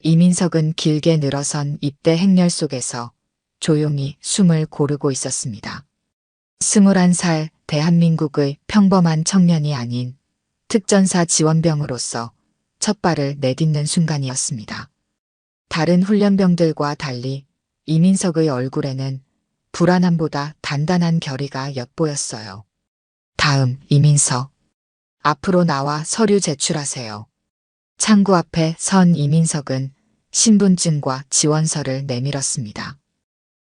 이민석은 길게 늘어선 입대 행렬 속에서 조용히 숨을 고르고 있었습니다. 21살 대한민국의 평범한 청년이 아닌 특전사 지원병으로서 첫 발을 내딛는 순간이었습니다. 다른 훈련병들과 달리 이민석의 얼굴에는 불안함보다 단단한 결의가 엿보였어요. 다음 이민석. 앞으로 나와 서류 제출하세요. 창구 앞에 선 이민석은 신분증과 지원서를 내밀었습니다.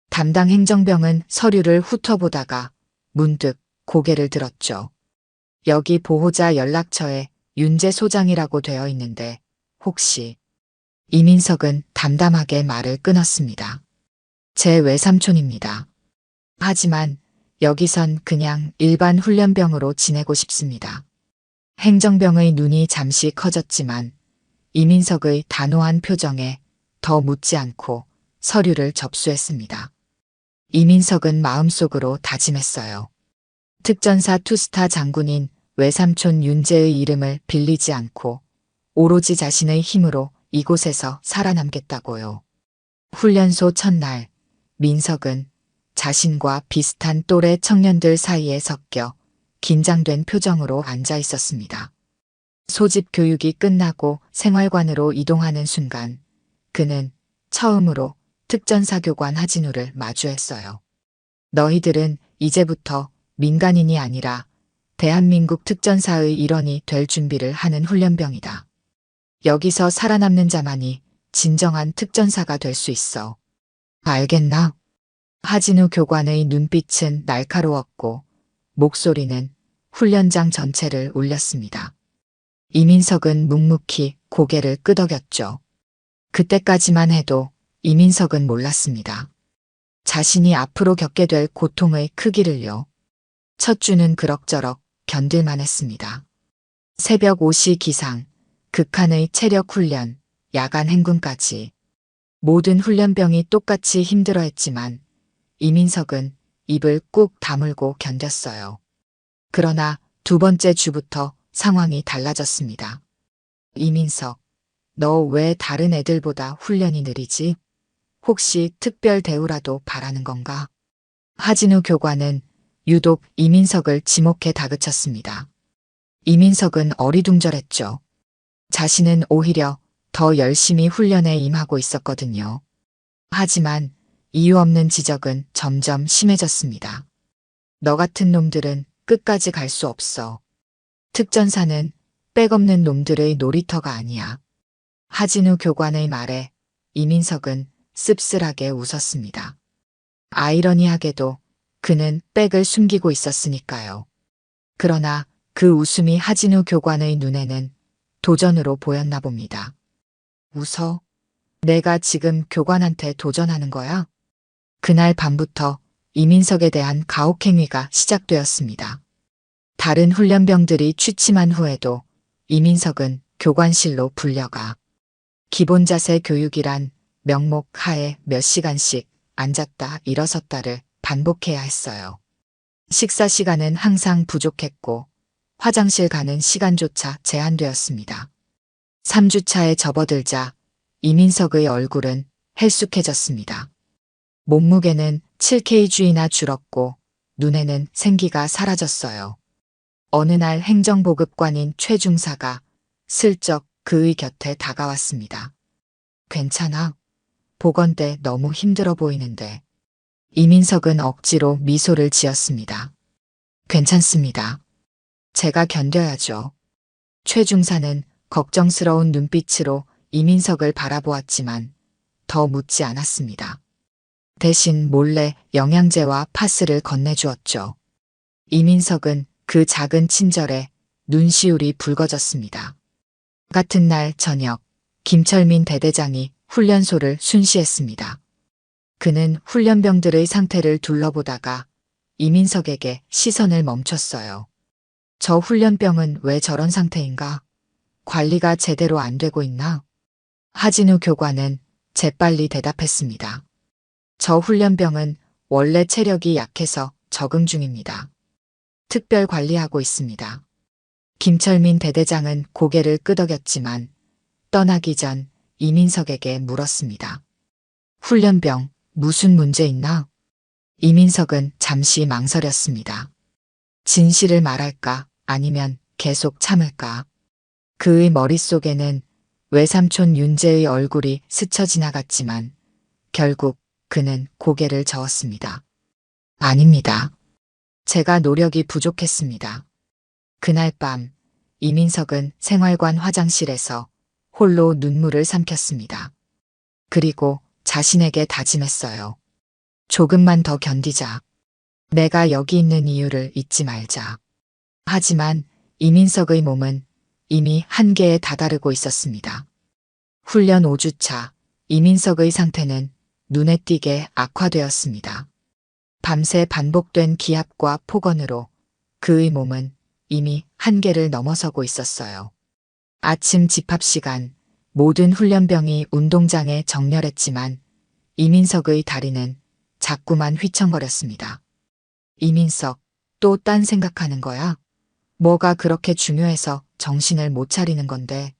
담당 행정병은 서류를 훑어보다가 문득 고개를 들었죠. 여기 보호자 연락처에 윤재 소장이라고 되어 있는데 혹시... 이민석은 담담하게 말을 끊었습니다. 제 외삼촌입니다. 하지만 여기선 그냥 일반 훈련병으로 지내고 싶습니다. 행정병의 눈이 잠시 커졌지만 이민석의 단호한 표정에 더 묻지 않고 서류를 접수했습니다. 이민석은 마음속으로 다짐했어요. 특전사 투스타 장군인 외삼촌 윤재의 이름을 빌리지 않고 오로지 자신의 힘으로 이곳에서 살아남겠다고요. 훈련소 첫날, 민석은 자신과 비슷한 또래 청년들 사이에 섞여 긴장된 표정으로 앉아 있었습니다. 소집 교육이 끝나고 생활관으로 이동하는 순간 그는 처음으로 특전사 교관 하진우를 마주했어요. 너희들은 이제부터 민간인이 아니라 대한민국 특전사의 일원이 될 준비를 하는 훈련병이다. 여기서 살아남는 자만이 진정한 특전사가 될 수 있어. 알겠나? 하진우 교관의 눈빛은 날카로웠고 목소리는 훈련장 전체를 울렸습니다. 이민석은 묵묵히 고개를 끄덕였죠. 그때까지만 해도 이민석은 몰랐습니다. 자신이 앞으로 겪게 될 고통의 크기를요. 첫 주는 그럭저럭 견딜만 했습니다. 새벽 5시 기상, 극한의 체력 훈련, 야간 행군까지 모든 훈련병이 똑같이 힘들어했지만 이민석은 입을 꾹 다물고 견뎠어요. 그러나 두 번째 주부터 상황이 달라졌습니다. 이민석, 너 왜 다른 애들보다 훈련이 느리지? 혹시 특별 대우라도 바라는 건가? 하진우 교관은 유독 이민석을 지목해 다그쳤습니다. 이민석은 어리둥절했죠. 자신은 오히려 더 열심히 훈련에 임하고 있었거든요. 하지만 이유 없는 지적은 점점 심해졌습니다. 너 같은 놈들은 끝까지 갈 수 없어. 특전사는 백 없는 놈들의 놀이터가 아니야. 하진우 교관의 말에 이민석은 씁쓸하게 웃었습니다. 아이러니하게도 그는 백을 숨기고 있었으니까요. 그러나 그 웃음이 하진우 교관의 눈에는 도전으로 보였나 봅니다. 웃어? 내가 지금 교관한테 도전하는 거야? 그날 밤부터 이민석에 대한 가혹행위가 시작되었습니다. 다른 훈련병들이 취침한 후에도 이민석은 교관실로 불려가 기본 자세 교육이란 명목 하에 몇 시간씩 앉았다 일어섰다를 반복해야 했어요. 식사 시간은 항상 부족했고 화장실 가는 시간조차 제한되었습니다. 3주차에 접어들자 이민석의 얼굴은 헬쑥해졌습니다. 몸무게는 7kg나 줄었고 눈에는 생기가 사라졌어요. 어느 날 행정보급관인 최 중사가 슬쩍 그의 곁에 다가왔습니다. 괜찮아? 보건대 너무 힘들어 보이는데. 이민석은 억지로 미소를 지었습니다. 괜찮습니다. 제가 견뎌야죠. 최 중사는 걱정스러운 눈빛으로 이민석을 바라보았지만 더 묻지 않았습니다. 대신 몰래 영양제와 파스를 건네주었죠. 이민석은 그 작은 친절에 눈시울이 붉어졌습니다. 같은 날 저녁, 김철민 대대장이 훈련소를 순시했습니다. 그는 훈련병들의 상태를 둘러보다가 이민석에게 시선을 멈췄어요. 저 훈련병은 왜 저런 상태인가? 관리가 제대로 안 되고 있나? 하진우 교관은 재빨리 대답했습니다. 저 훈련병은 원래 체력이 약해서 적응 중입니다. 특별 관리하고 있습니다. 김철민 대대장은 고개를 끄덕였지만 떠나기 전 이민석에게 물었습니다. 훈련병, 무슨 문제 있나? 이민석은 잠시 망설였습니다. 진실을 말할까 아니면 계속 참을까? 그의 머릿속에는 외삼촌 윤재의 얼굴이 스쳐 지나갔지만 결국 그는 고개를 저었습니다. 아닙니다. 제가 노력이 부족했습니다. 그날 밤 이민석은 생활관 화장실에서 홀로 눈물을 삼켰습니다. 그리고 자신에게 다짐했어요. 조금만 더 견디자. 내가 여기 있는 이유를 잊지 말자. 하지만 이민석의 몸은 이미 한계에 다다르고 있었습니다. 훈련 5주차 이민석의 상태는 눈에 띄게 악화되었습니다. 밤새 반복된 기압과 폭언으로 그의 몸은 이미 한계를 넘어서고 있었어요. 아침 집합 시간 모든 훈련병이 운동장에 정렬했지만 이민석의 다리는 자꾸만 휘청거렸습니다. 이민석, 또 딴 생각하는 거야? 뭐가 그렇게 중요해서 정신을 못 차리는 건데.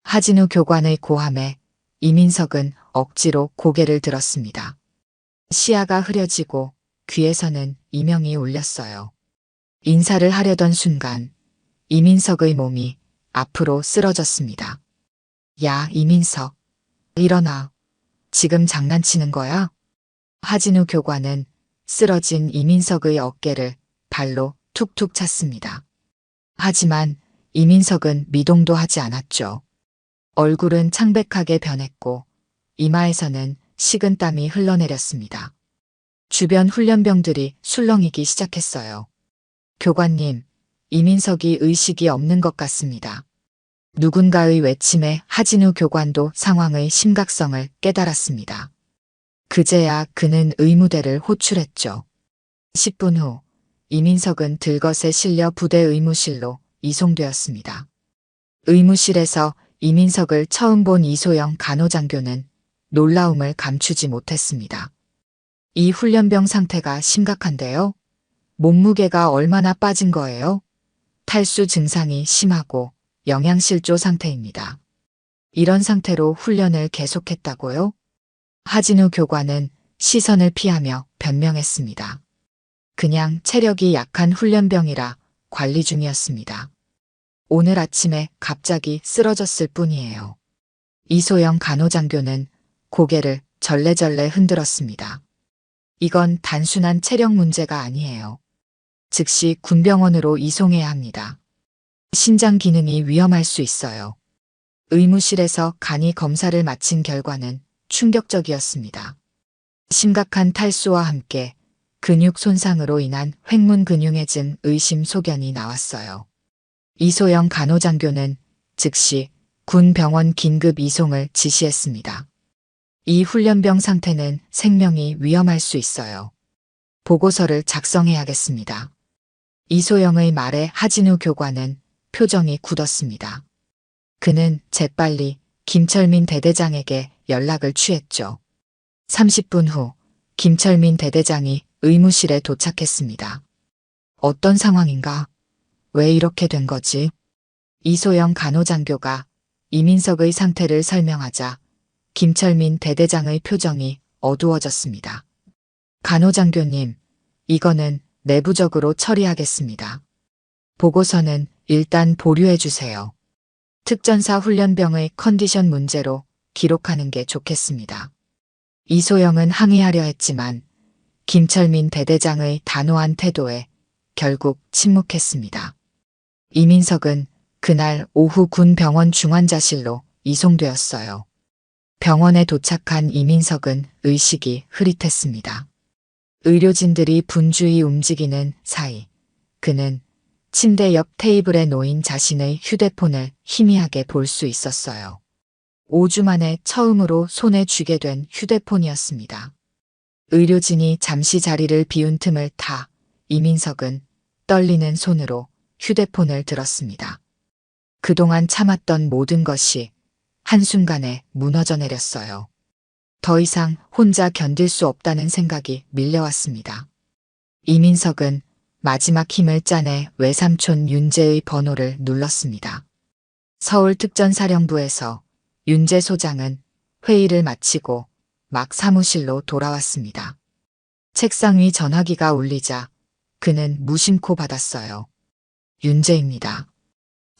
하진우 교관의 고함에 이민석은 억지로 고개를 들었습니다. 시야가 흐려지고 귀에서는 이명이 울렸어요. 인사를 하려던 순간 이민석의 몸이 앞으로 쓰러졌습니다. 야, 이민석. 일어나. 지금 장난치는 거야? 하진우 교관은 쓰러진 이민석의 어깨를 발로 툭툭 찼습니다. 하지만 이민석은 미동도 하지 않았죠. 얼굴은 창백하게 변했고 이마에서는 식은땀이 흘러내렸습니다. 주변 훈련병들이 술렁이기 시작했어요. 교관님, 이민석이 의식이 없는 것 같습니다. 누군가의 외침에 하진우 교관도 상황의 심각성을 깨달았습니다. 그제야 그는 의무대를 호출했죠. 10분 후 이민석은 들것에 실려 부대 의무실로 이송되었습니다. 의무실에서 이민석을 처음 본 이소영 간호장교는 놀라움을 감추지 못했습니다. 이 훈련병 상태가 심각한데요? 몸무게가 얼마나 빠진 거예요? 탈수 증상이 심하고 영양실조 상태입니다. 이런 상태로 훈련을 계속했다고요? 하진우 교관은 시선을 피하며 변명했습니다. 그냥 체력이 약한 훈련병이라 관리 중이었습니다. 오늘 아침에 갑자기 쓰러졌을 뿐이에요. 이소영 간호장교는 고개를 절레절레 흔들었습니다. 이건 단순한 체력 문제가 아니에요. 즉시 군병원으로 이송해야 합니다. 신장 기능이 위험할 수 있어요. 의무실에서 간이 검사를 마친 결과는 충격적이었습니다. 심각한 탈수와 함께 근육 손상으로 인한 횡문근육해증 의심 소견이 나왔어요. 이소영 간호장교는 즉시 군 병원 긴급 이송을 지시했습니다. 이 훈련병 상태는 생명이 위험할 수 있어요. 보고서를 작성해야겠습니다. 이소영의 말에 하진우 교관은 표정이 굳었습니다. 그는 재빨리 김철민 대대장에게 연락을 취했죠. 30분 후 김철민 대대장이 의무실에 도착했습니다. 어떤 상황인가? 왜 이렇게 된 거지? 이소영 간호장교가 이민석의 상태를 설명하자 김철민 대대장의 표정이 어두워졌습니다. 간호장교님, 이거는 내부적으로 처리하겠습니다. 보고서는 일단 보류해 주세요. 특전사 훈련병의 컨디션 문제로 기록하는 게 좋겠습니다. 이소영은 항의하려 했지만 김철민 대대장의 단호한 태도에 결국 침묵했습니다. 이민석은 그날 오후 군 병원 중환자실로 이송되었어요. 병원에 도착한 이민석은 의식이 흐릿했습니다. 의료진들이 분주히 움직이는 사이 그는 침대 옆 테이블에 놓인 자신의 휴대폰을 희미하게 볼 수 있었어요. 5주 만에 처음으로 손에 쥐게 된 휴대폰이었습니다. 의료진이 잠시 자리를 비운 틈을 타 이민석은 떨리는 손으로 휴대폰을 들었습니다. 그동안 참았던 모든 것이 한순간에 무너져 내렸어요. 더 이상 혼자 견딜 수 없다는 생각이 밀려왔습니다. 이민석은 마지막 힘을 짜내 외삼촌 윤재의 번호를 눌렀습니다. 서울특전사령부에서 윤재 소장은 회의를 마치고 막 사무실로 돌아왔습니다. 책상 위 전화기가 울리자 그는 무심코 받았어요. 윤재입니다.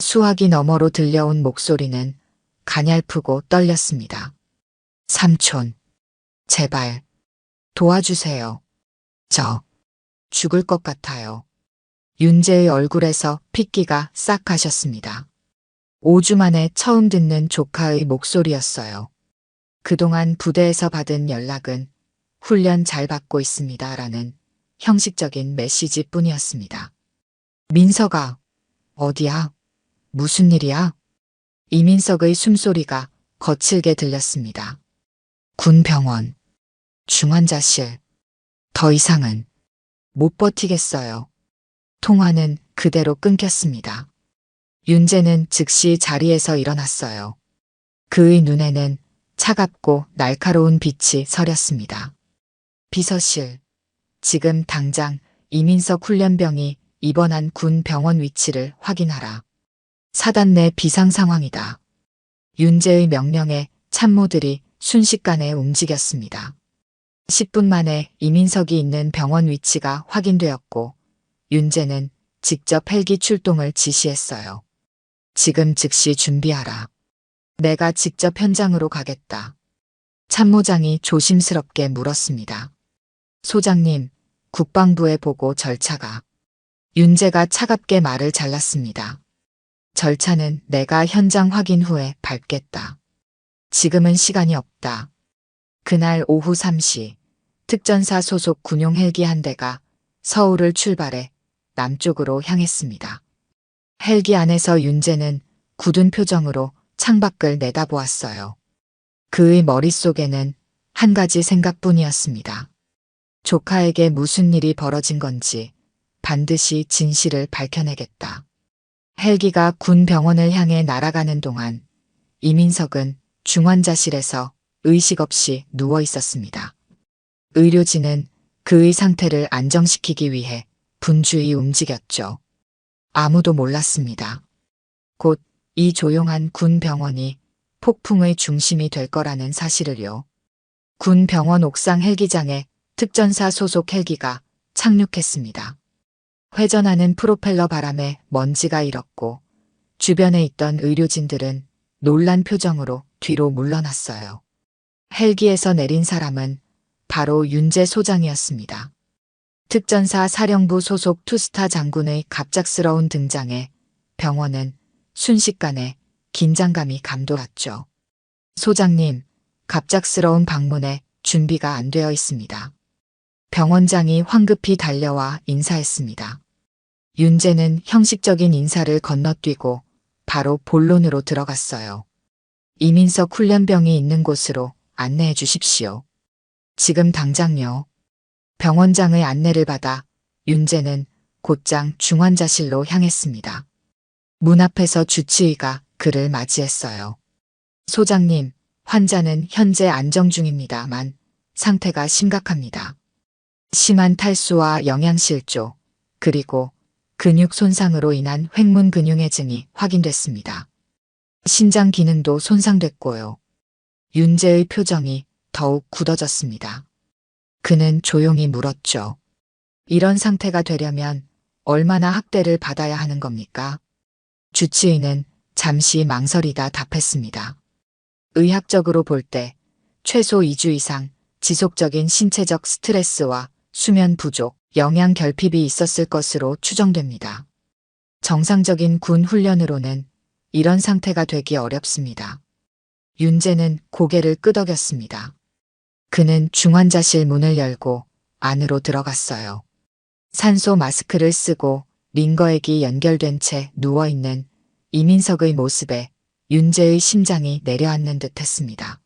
수화기 너머로 들려온 목소리는 가냘프고 떨렸습니다. 삼촌, 제발 도와주세요. 저 죽을 것 같아요. 윤재의 얼굴에서 핏기가 싹 가셨습니다. 5주 만에 처음 듣는 조카의 목소리였어요. 그동안 부대에서 받은 연락은 훈련 잘 받고 있습니다라는 형식적인 메시지뿐이었습니다. 민석아, 어디야? 무슨 일이야? 이민석의 숨소리가 거칠게 들렸습니다. 군병원, 중환자실. 더 이상은 못 버티겠어요. 통화는 그대로 끊겼습니다. 윤재는 즉시 자리에서 일어났어요. 그의 눈에는 차갑고 날카로운 빛이 서렸습니다. 비서실, 지금 당장 이민석 훈련병이 입원한 군 병원 위치를 확인하라. 사단 내 비상 상황이다. 윤재의 명령에 참모들이 순식간에 움직였습니다. 10분 만에 이민석이 있는 병원 위치가 확인되었고 윤재는 직접 헬기 출동을 지시했어요. 지금 즉시 준비하라. 내가 직접 현장으로 가겠다. 참모장이 조심스럽게 물었습니다. 소장님, 국방부에 보고 절차가. 윤재가 차갑게 말을 잘랐습니다. 절차는 내가 현장 확인 후에 밟겠다. 지금은 시간이 없다. 그날 오후 3시 특전사 소속 군용 헬기 한 대가 서울을 출발해 남쪽으로 향했습니다. 헬기 안에서 윤재는 굳은 표정으로 창밖을 내다보았어요. 그의 머릿속에는 한 가지 생각뿐이었습니다. 조카에게 무슨 일이 벌어진 건지 반드시 진실을 밝혀내겠다. 헬기가 군 병원을 향해 날아가는 동안 이민석은 중환자실에서 의식 없이 누워 있었습니다. 의료진은 그의 상태를 안정시키기 위해 분주히 움직였죠. 아무도 몰랐습니다. 곧 이 조용한 군 병원이 폭풍의 중심이 될 거라는 사실을요. 군 병원 옥상 헬기장에 특전사 소속 헬기가 착륙했습니다. 회전하는 프로펠러 바람에 먼지가 일었고 주변에 있던 의료진들은 놀란 표정으로 뒤로 물러났어요. 헬기에서 내린 사람은 바로 윤재 소장이었습니다. 특전사 사령부 소속 투스타 장군의 갑작스러운 등장에 병원은 순식간에 긴장감이 감돌았죠. 소장님, 갑작스러운 방문에 준비가 안 되어 있습니다. 병원장이 황급히 달려와 인사했습니다. 윤재는 형식적인 인사를 건너뛰고 바로 본론으로 들어갔어요. 이민석 훈련병이 있는 곳으로 안내해 주십시오. 지금 당장요. 병원장의 안내를 받아 윤재는 곧장 중환자실로 향했습니다. 문 앞에서 주치의가 그를 맞이했어요. 소장님, 환자는 현재 안정 중입니다만 상태가 심각합니다. 심한 탈수와 영양실조, 그리고 근육 손상으로 인한 횡문 근육해증이 확인됐습니다. 신장 기능도 손상됐고요. 윤재의 표정이 더욱 굳어졌습니다. 그는 조용히 물었죠. 이런 상태가 되려면 얼마나 학대를 받아야 하는 겁니까? 주치의는 잠시 망설이다 답했습니다. 의학적으로 볼 때 최소 2주 이상 지속적인 신체적 스트레스와 수면 부족, 영양 결핍이 있었을 것으로 추정됩니다. 정상적인 군 훈련으로는 이런 상태가 되기 어렵습니다. 윤재는 고개를 끄덕였습니다. 그는 중환자실 문을 열고 안으로 들어갔어요. 산소 마스크를 쓰고 링거액이 연결된 채 누워있는 이민석의 모습에 윤재의 심장이 내려앉는 듯 했습니다.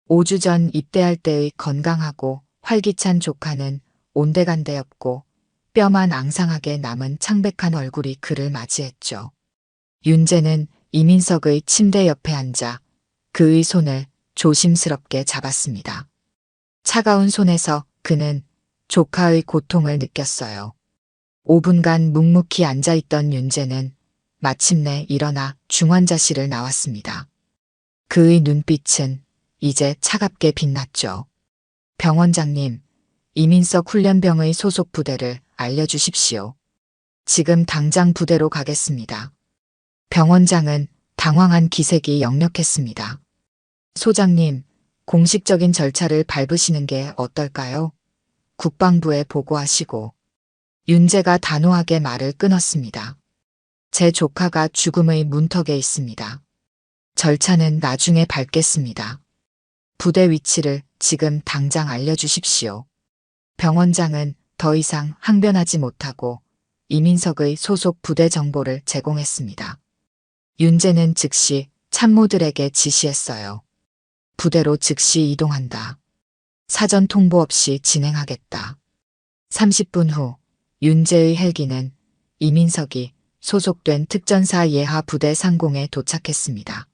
5주 전 입대할 때의 건강하고 활기찬 조카는 온데간데없고 뼈만 앙상하게 남은 창백한 얼굴이 그를 맞이했죠. 윤재는 이민석의 침대 옆에 앉아 그의 손을 조심스럽게 잡았습니다. 차가운 손에서 그는 조카의 고통을 느꼈어요. 5분간 묵묵히 앉아있던 윤재는 마침내 일어나 중환자실을 나왔습니다. 그의 눈빛은 이제 차갑게 빛났죠. 병원장님, 이민석 훈련병의 소속 부대를 알려주십시오. 지금 당장 부대로 가겠습니다. 병원장은 당황한 기색이 역력했습니다. 소장님, 공식적인 절차를 밟으시는 게 어떨까요? 국방부에 보고하시고. 윤재가 단호하게 말을 끊었습니다. 제 조카가 죽음의 문턱에 있습니다. 절차는 나중에 밟겠습니다. 부대 위치를 지금 당장 알려주십시오. 병원장은 더 이상 항변하지 못하고 이민석의 소속 부대 정보를 제공했습니다. 윤재는 즉시 참모들에게 지시했어요. 부대로 즉시 이동한다. 사전 통보 없이 진행하겠다. 30분 후 윤재의 헬기는 이민석이 소속된 특전사 예하 부대 상공에 도착했습니다.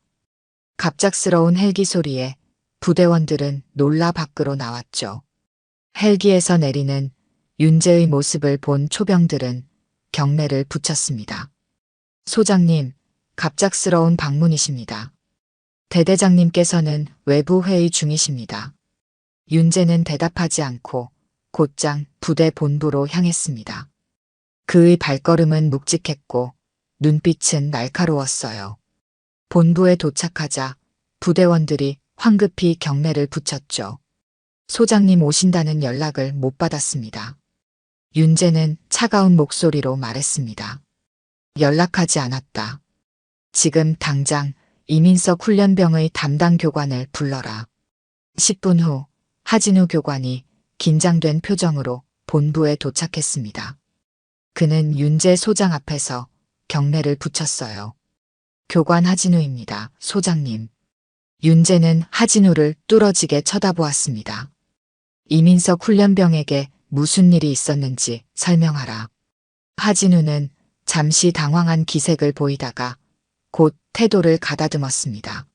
갑작스러운 헬기 소리에 부대원들은 놀라 밖으로 나왔죠. 헬기에서 내리는 윤재의 모습을 본 초병들은 경례를 붙였습니다. 소장님, 갑작스러운 방문이십니다. 대대장님께서는 외부 회의 중이십니다. 윤재는 대답하지 않고 곧장 부대 본부로 향했습니다. 그의 발걸음은 묵직했고 눈빛은 날카로웠어요. 본부에 도착하자 부대원들이 황급히 경례를 붙였죠. 소장님 오신다는 연락을 못 받았습니다. 윤재는 차가운 목소리로 말했습니다. 연락하지 않았다. 지금 당장 이민석 훈련병의 담당 교관을 불러라. 10분 후 하진우 교관이 긴장된 표정으로 본부에 도착했습니다. 그는 윤재 소장 앞에서 경례를 붙였어요. 교관 하진우입니다, 소장님. 윤재는 하진우를 뚫어지게 쳐다보았습니다. 이민석 훈련병에게 무슨 일이 있었는지 설명하라. 하진우는 잠시 당황한 기색을 보이다가 곧 태도를 가다듬었습니다.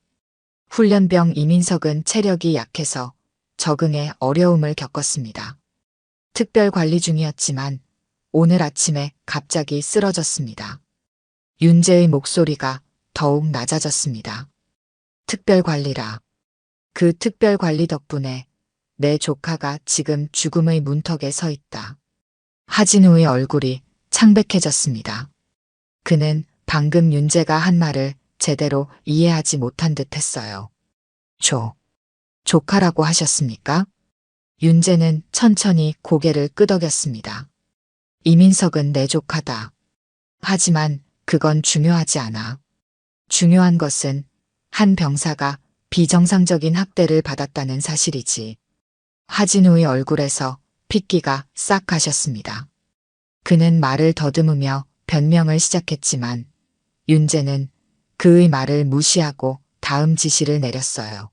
훈련병 이민석은 체력이 약해서 적응에 어려움을 겪었습니다. 특별 관리 중이었지만 오늘 아침에 갑자기 쓰러졌습니다. 윤재의 목소리가 더욱 낮아졌습니다. 특별 관리라. 그 특별 관리 덕분에 내 조카가 지금 죽음의 문턱에 서 있다. 하진우의 얼굴이 창백해졌습니다. 그는 방금 윤재가 한 말을 제대로 이해하지 못한 듯 했어요. 조카라고 하셨습니까? 윤재는 천천히 고개를 끄덕였습니다. 이민석은 내 조카다. 하지만 그건 중요하지 않아. 중요한 것은 한 병사가 비정상적인 학대를 받았다는 사실이지. 하진우의 얼굴에서 핏기가 싹 가셨습니다. 그는 말을 더듬으며 변명을 시작했지만 윤재는 그의 말을 무시하고 다음 지시를 내렸어요.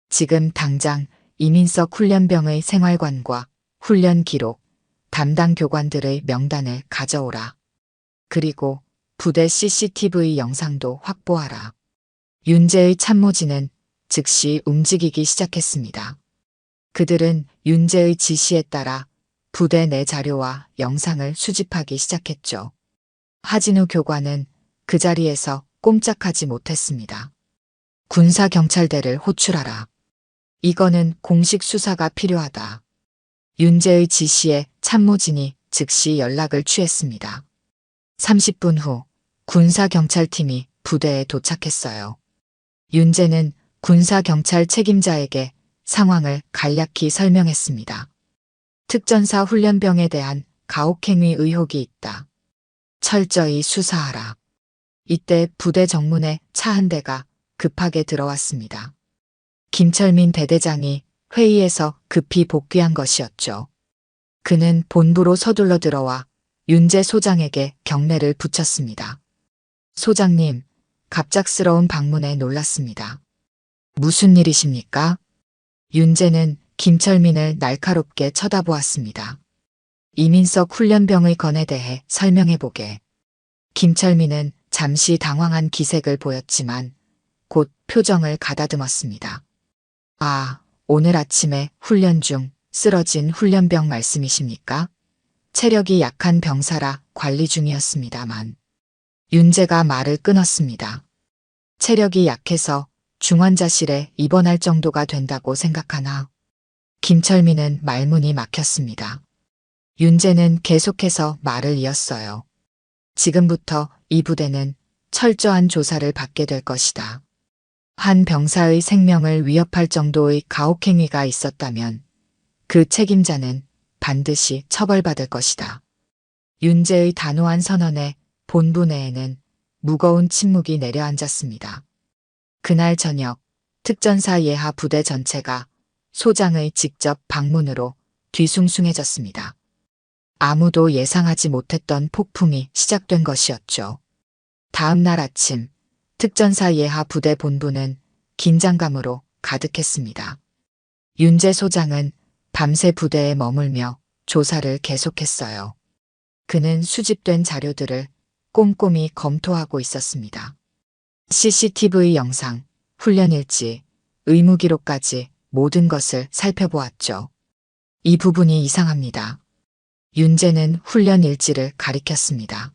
지금 당장 이민석 훈련병의 생활관과 훈련 기록, 담당 교관들의 명단을 가져오라. 그리고 부대 CCTV 영상도 확보하라. 윤재의 참모진은 즉시 움직이기 시작했습니다. 그들은 윤재의 지시에 따라 부대 내 자료와 영상을 수집하기 시작했죠. 하진우 교관은 그 자리에서 꼼짝하지 못했습니다. 군사경찰대를 호출하라. 이거는 공식 수사가 필요하다. 윤재의 지시에 참모진이 즉시 연락을 취했습니다. 30분 후 군사경찰팀이 부대에 도착했어요. 윤재는 군사경찰 책임자에게 상황을 간략히 설명했습니다. 특전사 훈련병에 대한 가혹행위 의혹이 있다. 철저히 수사하라. 이때 부대 정문에 차 한 대가 급하게 들어왔습니다. 김철민 대대장이 회의에서 급히 복귀한 것이었죠. 그는 본부로 서둘러 들어와 윤재 소장에게 경례를 붙였습니다. 소장님, 갑작스러운 방문에 놀랐습니다. 무슨 일이십니까? 윤재는 김철민을 날카롭게 쳐다보았습니다. 이민석 훈련병의 건에 대해 설명해보게. 김철민은 잠시 당황한 기색을 보였지만 곧 표정을 가다듬었습니다. 아, 오늘 아침에 훈련 중 쓰러진 훈련병 말씀이십니까? 체력이 약한 병사라 관리 중이었습니다만. 윤재가 말을 끊었습니다. 체력이 약해서 중환자실에 입원할 정도가 된다고 생각하나? 김철민은 말문이 막혔습니다. 윤재는 계속해서 말을 이었어요. 지금부터 이 부대는 철저한 조사를 받게 될 것이다. 한 병사의 생명을 위협할 정도의 가혹행위가 있었다면 그 책임자는 반드시 처벌받을 것이다. 윤재의 단호한 선언에 본부 내에는 무거운 침묵이 내려앉았습니다. 그날 저녁 특전사 예하 부대 전체가 소장의 직접 방문으로 뒤숭숭해졌습니다. 아무도 예상하지 못했던 폭풍이 시작된 것이었죠. 다음 날 아침 특전사 예하 부대 본부는 긴장감으로 가득했습니다. 윤재 소장은 밤새 부대에 머물며 조사를 계속했어요. 그는 수집된 자료들을 꼼꼼히 검토하고 있었습니다. CCTV 영상, 훈련 일지, 의무 기록까지 모든 것을 살펴보았죠. 이 부분이 이상합니다. 윤재는 훈련 일지를 가리켰습니다.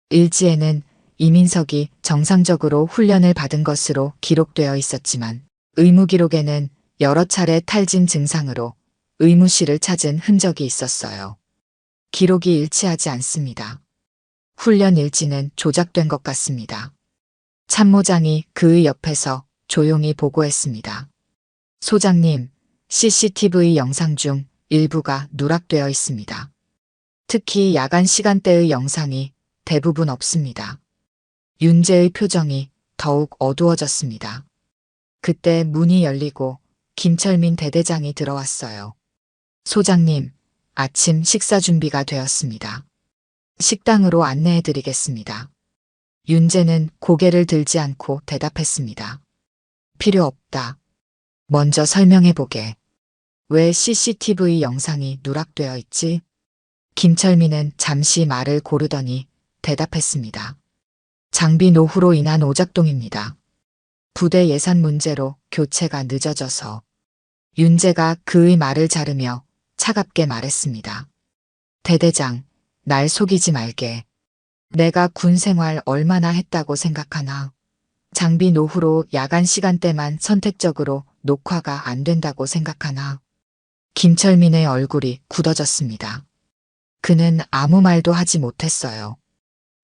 일지에는 이민석이 정상적으로 훈련을 받은 것으로 기록되어 있었지만 의무 기록에는 여러 차례 탈진 증상으로 의무실을 찾은 흔적이 있었어요. 기록이 일치하지 않습니다. 훈련 일지는 조작된 것 같습니다. 참모장이 그의 옆에서 조용히 보고했습니다. 소장님, CCTV 영상 중 일부가 누락되어 있습니다. 특히 야간 시간대의 영상이 대부분 없습니다. 윤재의 표정이 더욱 어두워졌습니다. 그때 문이 열리고 김철민 대대장이 들어왔어요. 소장님, 아침 식사 준비가 되었습니다. 식당으로 안내해드리겠습니다. 윤재는 고개를 들지 않고 대답했습니다. 필요 없다. 먼저 설명해보게. 왜 CCTV 영상이 누락되어 있지? 김철민은 잠시 말을 고르더니 대답했습니다. 장비 노후로 인한 오작동입니다. 부대 예산 문제로 교체가 늦어져서. 윤재가 그의 말을 자르며 차갑게 말했습니다. 대대장, 날 속이지 말게. 내가 군 생활 얼마나 했다고 생각하나? 장비 노후로 야간 시간대만 선택적으로 녹화가 안 된다고 생각하나? 김철민의 얼굴이 굳어졌습니다. 그는 아무 말도 하지 못했어요.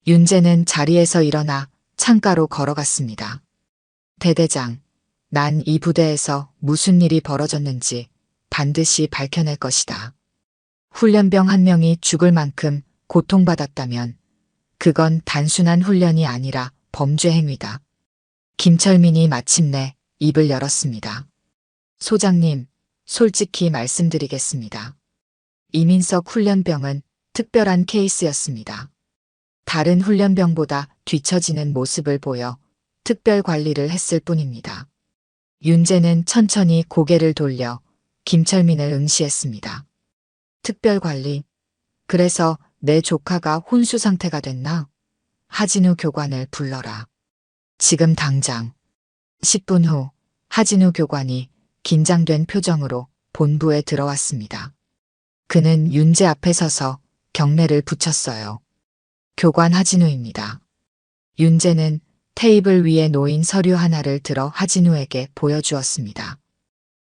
윤재는 자리에서 일어나 창가로 걸어갔습니다. 대대장, 난 이 부대에서 무슨 일이 벌어졌는지 반드시 밝혀낼 것이다. 훈련병 한 명이 죽을 만큼 고통받았다면 그건 단순한 훈련이 아니라 범죄 행위다. 김철민이 마침내 입을 열었습니다. 소장님, 솔직히 말씀드리겠습니다. 이민석 훈련병은 특별한 케이스였습니다. 다른 훈련병보다 뒤처지는 모습을 보여 특별 관리를 했을 뿐입니다. 윤재는 천천히 고개를 돌려 김철민을 응시했습니다. 특별 관리? 그래서 내 조카가 혼수 상태가 됐나? 하진우 교관을 불러라. 지금 당장. 10분 후 하진우 교관이 긴장된 표정으로 본부에 들어왔습니다. 그는 윤재 앞에 서서 경례를 붙였어요. 교관 하진우입니다. 윤재는 테이블 위에 놓인 서류 하나를 들어 하진우에게 보여주었습니다.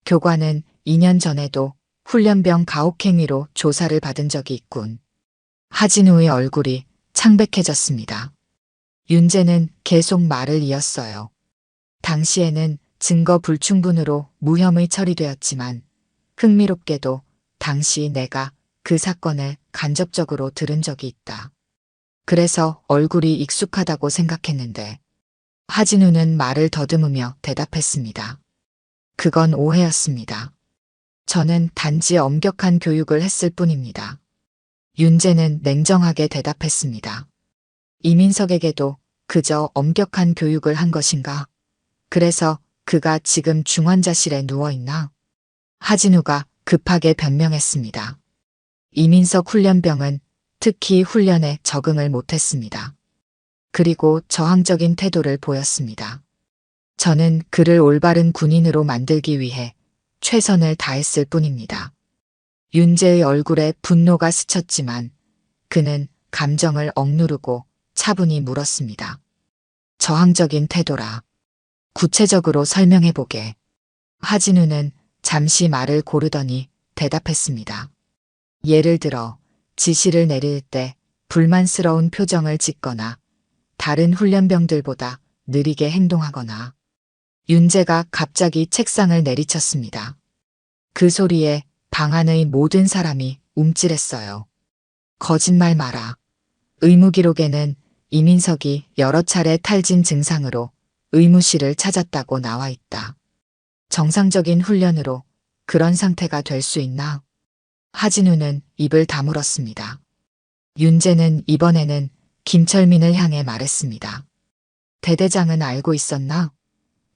교관은 2년 전에도 훈련병 가혹행위로 조사를 받은 적이 있군. 하진우의 얼굴이 창백해졌습니다. 윤재는 계속 말을 이었어요. 당시에는 증거 불충분으로 무혐의 처리되었지만 흥미롭게도 당시 내가 그 사건을 간접적으로 들은 적이 있다. 그래서 얼굴이 익숙하다고 생각했는데 하진우는 말을 더듬으며 대답했습니다. 그건 오해였습니다. 저는 단지 엄격한 교육을 했을 뿐입니다. 윤재는 냉정하게 대답했습니다. 이민석에게도 그저 엄격한 교육을 한 것인가? 그래서 그가 지금 중환자실에 누워있나? 하진우가 급하게 변명했습니다. 이민석 훈련병은 특히 훈련에 적응을 못했습니다. 그리고 저항적인 태도를 보였습니다. 저는 그를 올바른 군인으로 만들기 위해 최선을 다했을 뿐입니다. 윤재의 얼굴에 분노가 스쳤지만 그는 감정을 억누르고 차분히 물었습니다. 저항적인 태도라. 구체적으로 설명해보게. 하진우는 잠시 말을 고르더니 대답했습니다. 예를 들어 지시를 내릴 때 불만스러운 표정을 짓거나 다른 훈련병들보다 느리게 행동하거나. 윤재가 갑자기 책상을 내리쳤습니다. 그 소리에 방 안의 모든 사람이 움찔했어요. 거짓말 마라. 의무 기록에는 이민석이 여러 차례 탈진 증상으로 의무실을 찾았다고 나와 있다. 정상적인 훈련으로 그런 상태가 될 수 있나? 하진우는 입을 다물었습니다. 윤재는 이번에는 김철민을 향해 말했습니다. 대대장은 알고 있었나?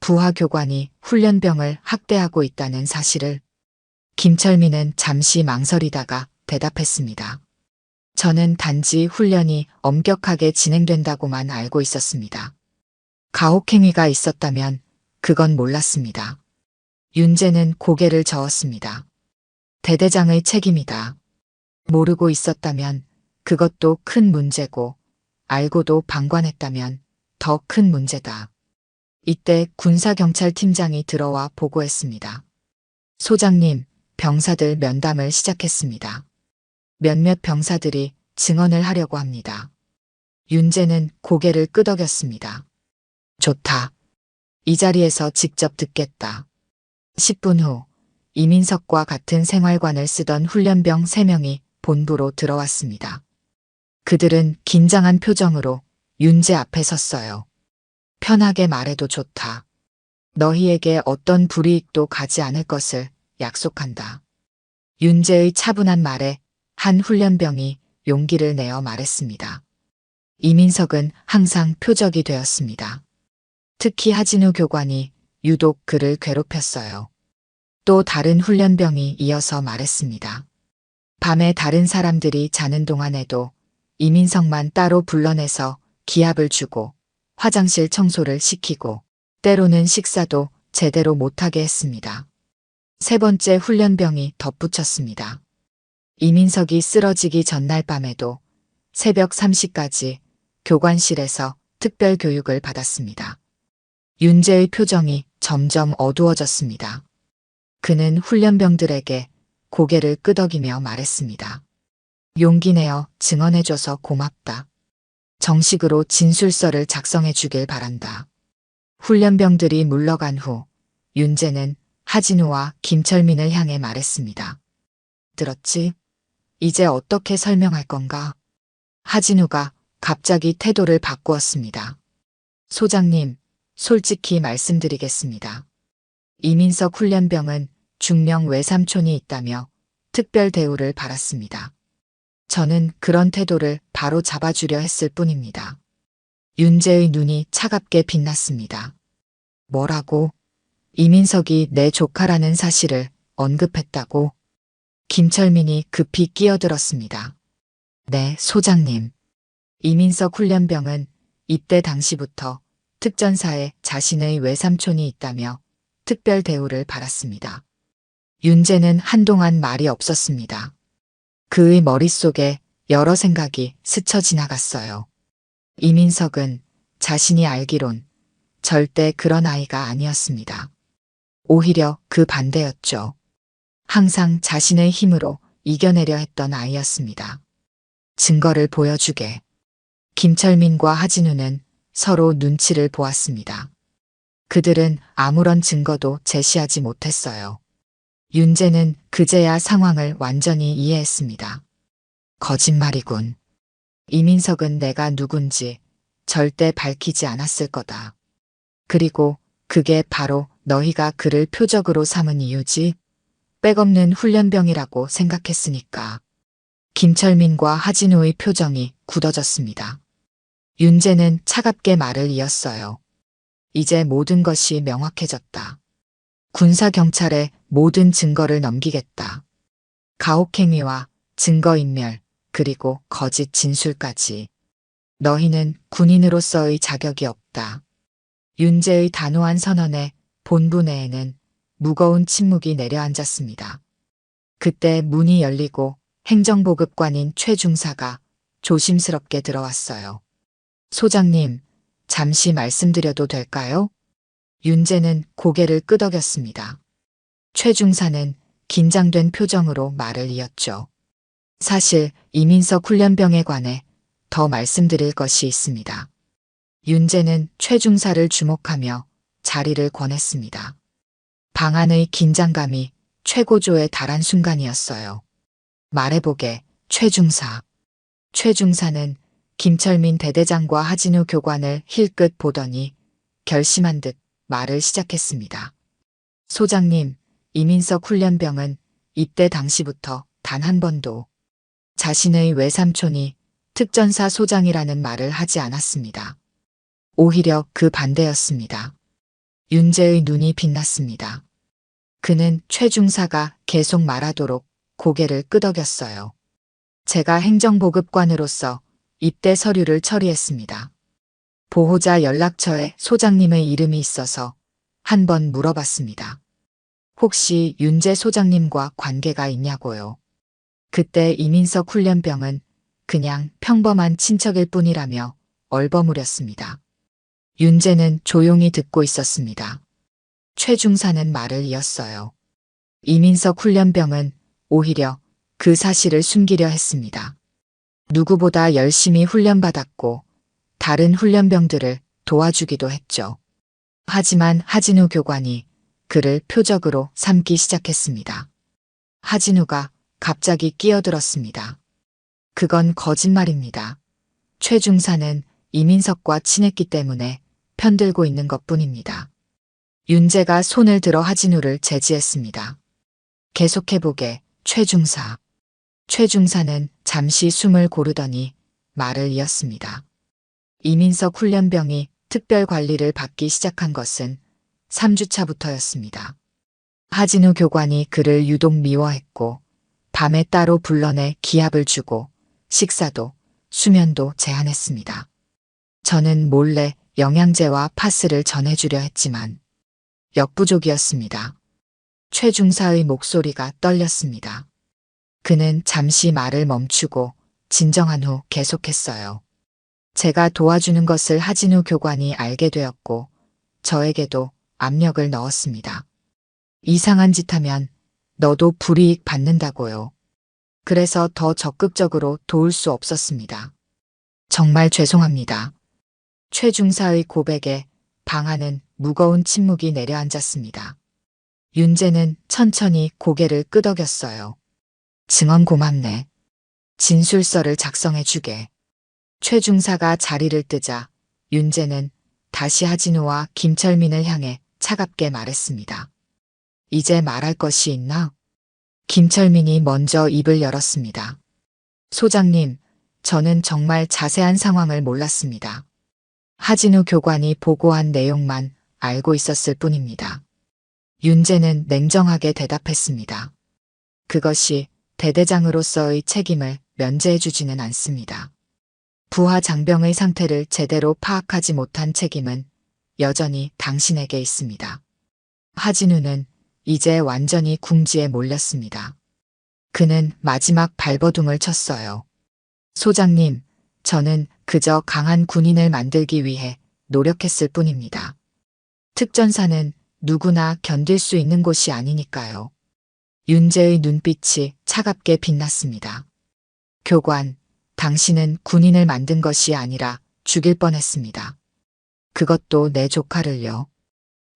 부하 교관이 훈련병을 학대하고 있다는 사실을. 김철민은 잠시 망설이다가 대답했습니다. 저는 단지 훈련이 엄격하게 진행된다고만 알고 있었습니다. 가혹행위가 있었다면 그건 몰랐습니다. 윤재는 고개를 저었습니다. 대대장의 책임이다. 모르고 있었다면 그것도 큰 문제고 알고도 방관했다면 더 큰 문제다. 이때 군사경찰팀장이 들어와 보고했습니다. 소장님, 병사들 면담을 시작했습니다. 몇몇 병사들이 증언을 하려고 합니다. 윤재는 고개를 끄덕였습니다. 좋다. 이 자리에서 직접 듣겠다. 10분 후 이민석과 같은 생활관을 쓰던 훈련병 3명이 본부로 들어왔습니다. 그들은 긴장한 표정으로 윤재 앞에 섰어요. 편하게 말해도 좋다. 너희에게 어떤 불이익도 가지 않을 것을 약속한다. 윤재의 차분한 말에 한 훈련병이 용기를 내어 말했습니다. 이민석은 항상 표적이 되었습니다. 특히 하진우 교관이 유독 그를 괴롭혔어요. 또 다른 훈련병이 이어서 말했습니다. 밤에 다른 사람들이 자는 동안에도 이민석만 따로 불러내서 기합을 주고 화장실 청소를 시키고 때로는 식사도 제대로 못하게 했습니다. 3번째 훈련병이 덧붙였습니다. 이민석이 쓰러지기 전날 밤에도 새벽 3시까지 교관실에서 특별 교육을 받았습니다. 윤재의 표정이 점점 어두워졌습니다. 그는 훈련병들에게 고개를 끄덕이며 말했습니다. 용기 내어 증언해줘서 고맙다. 정식으로 진술서를 작성해 주길 바란다. 훈련병들이 물러간 후 윤재는 하진우와 김철민을 향해 말했습니다. 들었지? 이제 어떻게 설명할 건가? 하진우가 갑자기 태도를 바꾸었습니다. 소장님, 솔직히 말씀드리겠습니다. 이민석 훈련병은 중령 외삼촌이 있다며 특별 대우를 받았습니다. 저는 그런 태도를 바로 잡아주려 했을 뿐입니다. 윤재의 눈이 차갑게 빛났습니다. 뭐라고? 이민석이 내 조카라는 사실을 언급했다고? 김철민이 급히 끼어들었습니다. 네, 소장님. 이민석 훈련병은 입대 당시부터 특전사에 자신의 외삼촌이 있다며 특별 대우를 받았습니다. 윤재는 한동안 말이 없었습니다. 그의 머릿속에 여러 생각이 스쳐 지나갔어요. 이민석은 자신이 알기론 절대 그런 아이가 아니었습니다. 오히려 그 반대였죠. 항상 자신의 힘으로 이겨내려 했던 아이였습니다. 증거를 보여주게. 김철민과 하진우는 서로 눈치를 보았습니다. 그들은 아무런 증거도 제시하지 못했어요. 윤재는 그제야 상황을 완전히 이해했습니다. 거짓말이군. 이민석은 내가 누군지 절대 밝히지 않았을 거다. 그리고 그게 바로 너희가 그를 표적으로 삼은 이유지. 백없는 훈련병이라고 생각했으니까. 김철민과 하진우의 표정이 굳어졌습니다. 윤재는 차갑게 말을 이었어요. 이제 모든 것이 명확해졌다. 군사경찰에 모든 증거를 넘기겠다. 가혹행위와 증거인멸, 그리고 거짓 진술까지. 너희는 군인으로서의 자격이 없다. 윤재의 단호한 선언에 본부 내에는 무거운 침묵이 내려앉았습니다. 그때 문이 열리고 행정보급관인 최 중사가 조심스럽게 들어왔어요. 소장님, 잠시 말씀드려도 될까요? 윤재는 고개를 끄덕였습니다. 최 중사는 긴장된 표정으로 말을 이었죠. 사실 이민석 훈련병에 관해 더 말씀드릴 것이 있습니다. 윤재는 최 중사를 주목하며 자리를 권했습니다. 방 안의 긴장감이 최고조에 달한 순간이었어요. 말해보게, 최 중사. 최 중사는 김철민 대대장과 하진우 교관을 힐끗 보더니 결심한 듯 말을 시작했습니다. 소장님, 이민석 훈련병은 입대 당시부터 단 한 번도 자신의 외삼촌이 특전사 소장이라는 말을 하지 않았습니다. 오히려 그 반대였습니다. 윤재의 눈이 빛났습니다. 그는 최 중사가 계속 말하도록 고개를 끄덕였어요. 제가 행정보급관으로서 입대 서류를 처리했습니다. 보호자 연락처에 소장님의 이름이 있어서 한 번 물어봤습니다. 혹시 윤재 소장님과 관계가 있냐고요. 그때 이민석 훈련병은 그냥 평범한 친척일 뿐이라며 얼버무렸습니다. 윤재는 조용히 듣고 있었습니다. 최 중사는 말을 이었어요. 이민석 훈련병은 오히려 그 사실을 숨기려 했습니다. 누구보다 열심히 훈련받았고 다른 훈련병들을 도와주기도 했죠. 하지만 하진우 교관이 그를 표적으로 삼기 시작했습니다. 하진우가 갑자기 끼어들었습니다. 그건 거짓말입니다. 최 중사는 이민석과 친했기 때문에 편들고 있는 것뿐입니다. 윤재가 손을 들어 하진우를 제지했습니다. 계속해보게, 최 중사. 최 중사는 잠시 숨을 고르더니 말을 이었습니다. 이민석 훈련병이 특별 관리를 받기 시작한 것은 3주차부터였습니다. 하진우 교관이 그를 유독 미워했고 밤에 따로 불러내 기합을 주고 식사도 수면도 제한했습니다. 저는 몰래 영양제와 파스를 전해주려 했지만 역부족이었습니다. 최 중사의 목소리가 떨렸습니다. 그는 잠시 말을 멈추고 진정한 후 계속했어요. 제가 도와주는 것을 하진우 교관이 알게 되었고 저에게도 압력을 넣었습니다. 이상한 짓 하면 너도 불이익 받는다고요. 그래서 더 적극적으로 도울 수 없었습니다. 정말 죄송합니다. 최 중사의 고백에 방 안은 무거운 침묵이 내려앉았습니다. 윤재는 천천히 고개를 끄덕였어요. 증언 고맙네. 진술서를 작성해 주게. 최 중사가 자리를 뜨자 윤재는 다시 하진우와 김철민을 향해 차갑게 말했습니다. 이제 말할 것이 있나? 김철민이 먼저 입을 열었습니다. 소장님, 저는 정말 자세한 상황을 몰랐습니다. 하진우 교관이 보고한 내용만 알고 있었을 뿐입니다. 윤재는 냉정하게 대답했습니다. 그것이 대대장으로서의 책임을 면제해주지는 않습니다. 부하 장병의 상태를 제대로 파악하지 못한 책임은 여전히 당신에게 있습니다. 하진우는 이제 완전히 궁지에 몰렸습니다. 그는 마지막 발버둥을 쳤어요. 소장님, 저는 그저 강한 군인을 만들기 위해 노력했을 뿐입니다. 특전사는 누구나 견딜 수 있는 곳이 아니니까요. 윤재의 눈빛이 차갑게 빛났습니다. 교관, 당신은 군인을 만든 것이 아니라 죽일 뻔했습니다. 그것도 내 조카를요.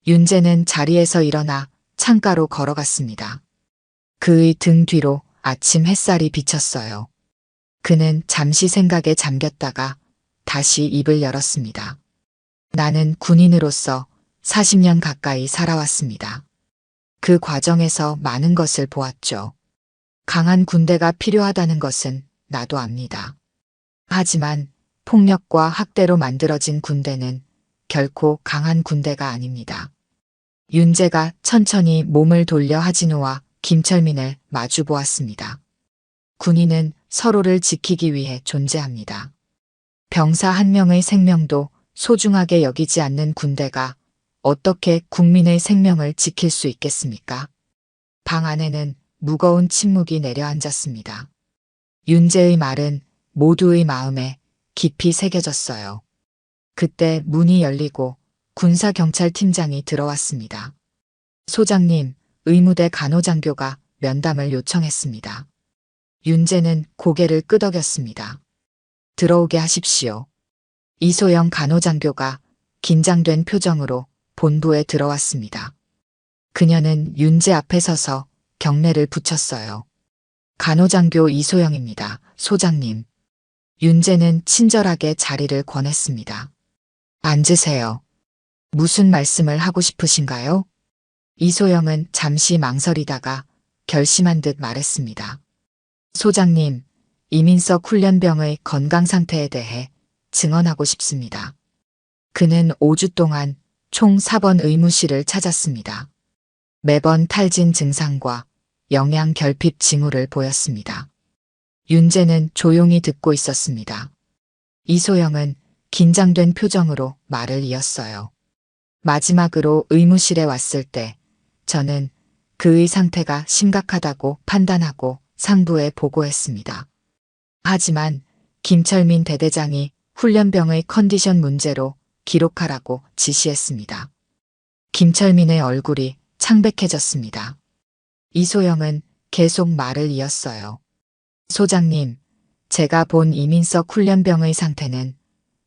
윤재는 자리에서 일어나 창가로 걸어갔습니다. 그의 등 뒤로 아침 햇살이 비쳤어요. 그는 잠시 생각에 잠겼다가 다시 입을 열었습니다. 나는 군인으로서 40년 가까이 살아왔습니다. 그 과정에서 많은 것을 보았죠. 강한 군대가 필요하다는 것은 나도 압니다. 하지만 폭력과 학대로 만들어진 군대는 결코 강한 군대가 아닙니다. 윤재가 천천히 몸을 돌려 하진우와 김철민을 마주 보았습니다. 군인은 서로를 지키기 위해 존재합니다. 병사 한 명의 생명도 소중하게 여기지 않는 군대가 어떻게 국민의 생명을 지킬 수 있겠습니까? 방 안에는 무거운 침묵이 내려앉았습니다. 윤재의 말은 모두의 마음에 깊이 새겨졌어요. 그때 문이 열리고 군사경찰팀장이 들어왔습니다. 소장님, 의무대 간호장교가 면담을 요청했습니다. 윤재는 고개를 끄덕였습니다. 들어오게 하십시오. 이소영 간호장교가 긴장된 표정으로 본부에 들어왔습니다. 그녀는 윤재 앞에 서서 경례를 붙였어요. 간호장교 이소영입니다. 소장님. 윤재는 친절하게 자리를 권했습니다. 앉으세요. 무슨 말씀을 하고 싶으신가요? 이소영은 잠시 망설이다가 결심한 듯 말했습니다. 소장님, 이민석 훈련병의 건강 상태에 대해 증언하고 싶습니다. 그는 5주 동안 총 4번 의무실을 찾았습니다. 매번 탈진 증상과 영양 결핍 징후를 보였습니다. 윤재는 조용히 듣고 있었습니다. 이소영은 긴장된 표정으로 말을 이었어요. 마지막으로 의무실에 왔을 때 저는 그의 상태가 심각하다고 판단하고 상부에 보고했습니다. 하지만 김철민 대대장이 훈련병의 컨디션 문제로 기록하라고 지시했습니다. 김철민의 얼굴이 창백해졌습니다. 이소영은 계속 말을 이었어요. 소장님, 제가 본 이민석 훈련병의 상태는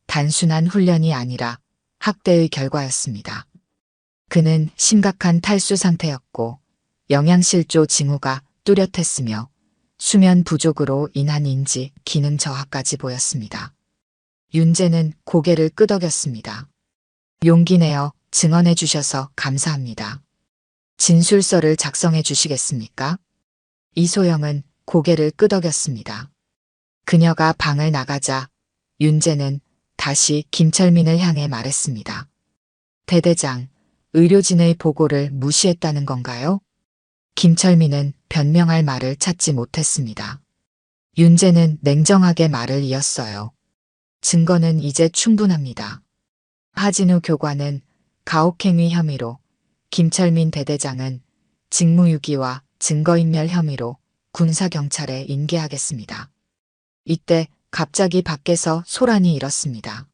단순한 훈련이 아니라 학대의 결과였습니다. 그는 심각한 탈수 상태였고 영양실조 징후가 뚜렷했으며 수면 부족으로 인한 인지 기능 저하까지 보였습니다. 윤재는 고개를 끄덕였습니다. 용기 내어 증언해 주셔서 감사합니다. 진술서를 작성해 주시겠습니까? 이소영은 고개를 끄덕였습니다. 그녀가 방을 나가자 윤재는 다시 김철민을 향해 말했습니다. 대대장, 의료진의 보고를 무시했다는 건가요? 김철민은 변명할 말을 찾지 못했습니다. 윤재는 냉정하게 말을 이었어요. 증거는 이제 충분합니다. 하진우 교관은 가혹행위 혐의로, 김철민 대대장은 직무유기와 증거인멸 혐의로 군사경찰에 인계하겠습니다. 이때 갑자기 밖에서 소란이 일었습니다.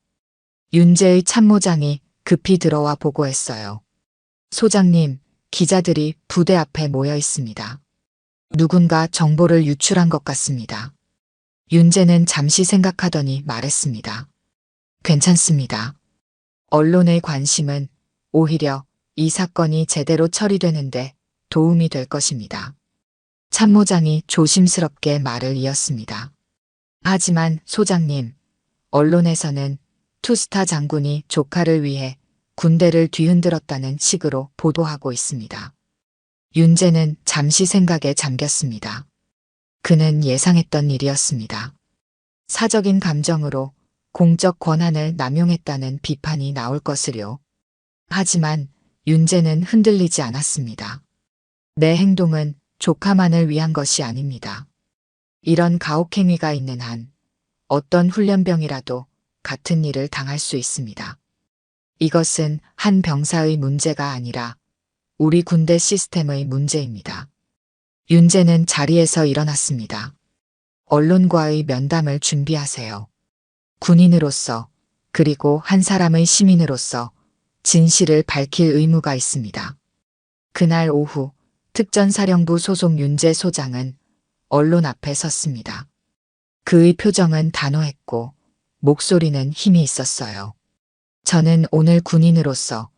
윤재의 참모장이 급히 들어와 보고했어요. 소장님, 기자들이 부대 앞에 모여 있습니다. 누군가 정보를 유출한 것 같습니다. 윤재는 잠시 생각하더니 말했습니다. 괜찮습니다. 언론의 관심은 오히려 이 사건이 제대로 처리되는데 도움이 될 것입니다. 참모장이 조심스럽게 말을 이었습니다. 하지만 소장님, 언론에서는 투스타 장군이 조카를 위해 군대를 뒤흔들었다는 식으로 보도하고 있습니다. 윤재는 잠시 생각에 잠겼습니다. 그는 예상했던 일이었습니다. 사적인 감정으로 공적 권한을 남용했다는 비판이 나올 것을요. 하지만 윤재는 흔들리지 않았습니다. 내 행동은 조카만을 위한 것이 아닙니다. 이런 가혹행위가 있는 한 어떤 훈련병이라도 같은 일을 당할 수 있습니다. 이것은 한 병사의 문제가 아니라 우리 군대 시스템의 문제입니다. 윤재는 자리에서 일어났습니다. 언론과의 면담을 준비하세요. 군인으로서 그리고 한 사람의 시민으로서 진실을 밝힐 의무가 있습니다. 그날 오후 특전사령부 소속 윤재 소장은 언론 앞에 섰습니다. 그의 표정은 단호했고 목소리는 힘이 있었어요. 저는 오늘 군인으로서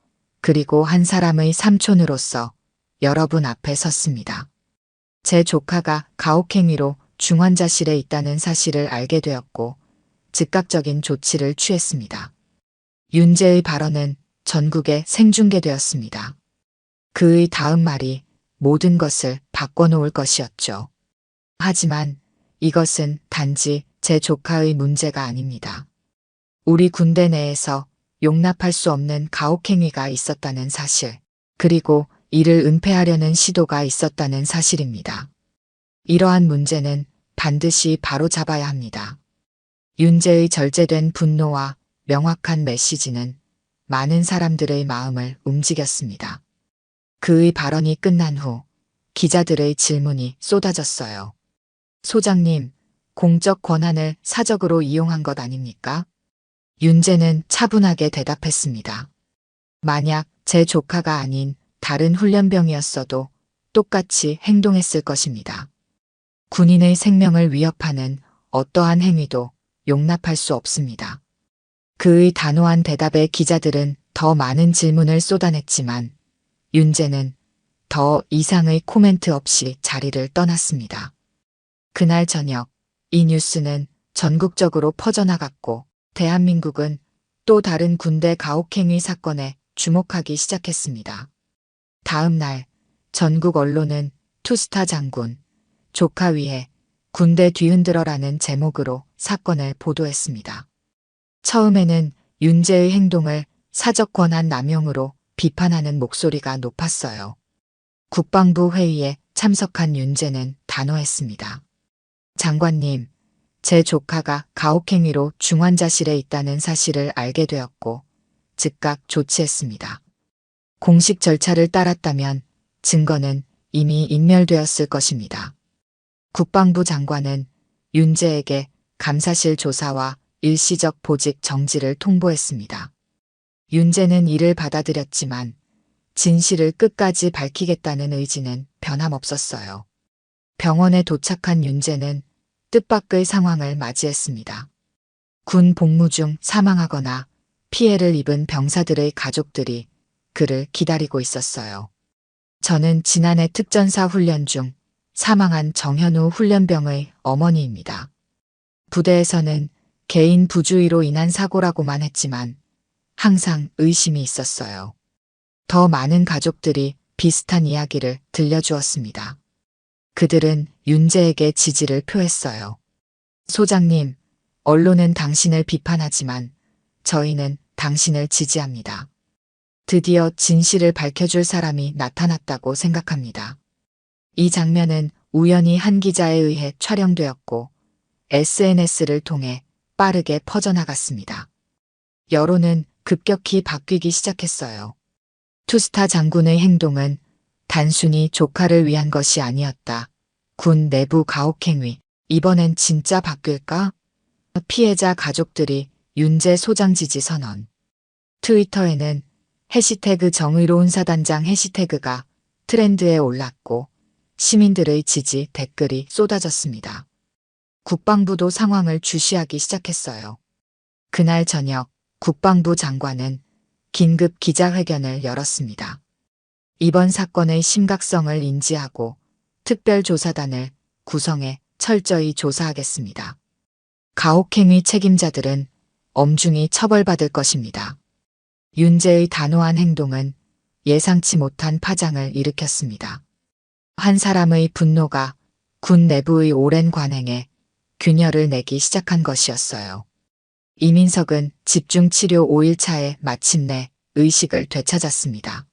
그리고 한 사람의 삼촌으로서 여러분 앞에 섰습니다. 제 조카가 가혹행위로 중환자실에 있다는 사실을 알게 되었고 즉각적인 조치를 취했습니다. 윤재의 발언은 전국에 생중계되었습니다. 그의 다음 말이 모든 것을 바꿔놓을 것이었죠. 하지만 이것은 단지 제 조카의 문제가 아닙니다. 우리 군대 내에서 용납할 수 없는 가혹행위가 있었다는 사실, 그리고 이를 은폐하려는 시도가 있었다는 사실입니다. 이러한 문제는 반드시 바로잡아야 합니다. 윤재의 절제된 분노와 명확한 메시지는 많은 사람들의 마음을 움직였습니다. 그의 발언이 끝난 후 기자들의 질문이 쏟아졌어요. 소장님, 공적 권한을 사적으로 이용한 것 아닙니까? 윤재는 차분하게 대답했습니다. 만약 제 조카가 아닌 다른 훈련병이었어도 똑같이 행동했을 것입니다. 군인의 생명을 위협하는 어떠한 행위도 용납할 수 없습니다. 그의 단호한 대답에 기자들은 더 많은 질문을 쏟아냈지만 윤재는 더 이상의 코멘트 없이 자리를 떠났습니다. 그날 저녁 이 뉴스는 전국적으로 퍼져나갔고 대한민국은 또 다른 군대 가혹행위 사건에 주목하기 시작했습니다. 다음 날 전국 언론은 투스타 장군, 조카 위에 군대 뒤흔들어라는 제목으로 사건을 보도했습니다. 처음에는 윤재의 행동을 사적 권한 남용으로 비판하는 목소리가 높았어요. 국방부 회의에 참석한 윤재는 단호했습니다. 장관님, 제 조카가 가혹행위로 중환자실에 있다는 사실을 알게 되었고 즉각 조치했습니다. 공식 절차를 따랐다면 증거는 이미 인멸되었을 것입니다. 국방부 장관은 윤재에게 감사실 조사와 일시적 보직 정지를 통보했습니다. 윤재는 이를 받아들였지만 진실을 끝까지 밝히겠다는 의지는 변함없었어요. 병원에 도착한 윤재는 뜻밖의 상황을 맞이했습니다. 군 복무 중 사망하거나 피해를 입은 병사들의 가족들이 그를 기다리고 있었어요. 저는 지난해 특전사 훈련 중 사망한 정현우 훈련병의 어머니입니다. 부대에서는 개인 부주의로 인한 사고라고만 했지만 항상 의심이 있었어요. 더 많은 가족들이 비슷한 이야기를 들려주었습니다. 그들은 윤재에게 지지를 표했어요. 소장님, 언론은 당신을 비판하지만 저희는 당신을 지지합니다. 드디어 진실을 밝혀줄 사람이 나타났다고 생각합니다. 이 장면은 우연히 한 기자에 의해 촬영되었고 SNS를 통해 빠르게 퍼져나갔습니다. 여론은 급격히 바뀌기 시작했어요. 투스타 장군의 행동은 단순히 조카를 위한 것이 아니었다. 군 내부 가혹행위. 이번엔 진짜 바뀔까? 피해자 가족들이 윤재 소장 지지 선언. 트위터에는 해시태그 정의로운 사단장 해시태그가 트렌드에 올랐고 시민들의 지지 댓글이 쏟아졌습니다. 국방부도 상황을 주시하기 시작했어요. 그날 저녁 국방부 장관은 긴급 기자회견을 열었습니다. 이번 사건의 심각성을 인지하고 특별조사단을 구성해 철저히 조사하겠습니다. 가혹행위 책임자들은 엄중히 처벌받을 것입니다. 윤재의 단호한 행동은 예상치 못한 파장을 일으켰습니다. 한 사람의 분노가 군 내부의 오랜 관행에 균열을 내기 시작한 것이었어요. 이민석은 집중치료 5일차에 마침내 의식을 되찾았습니다.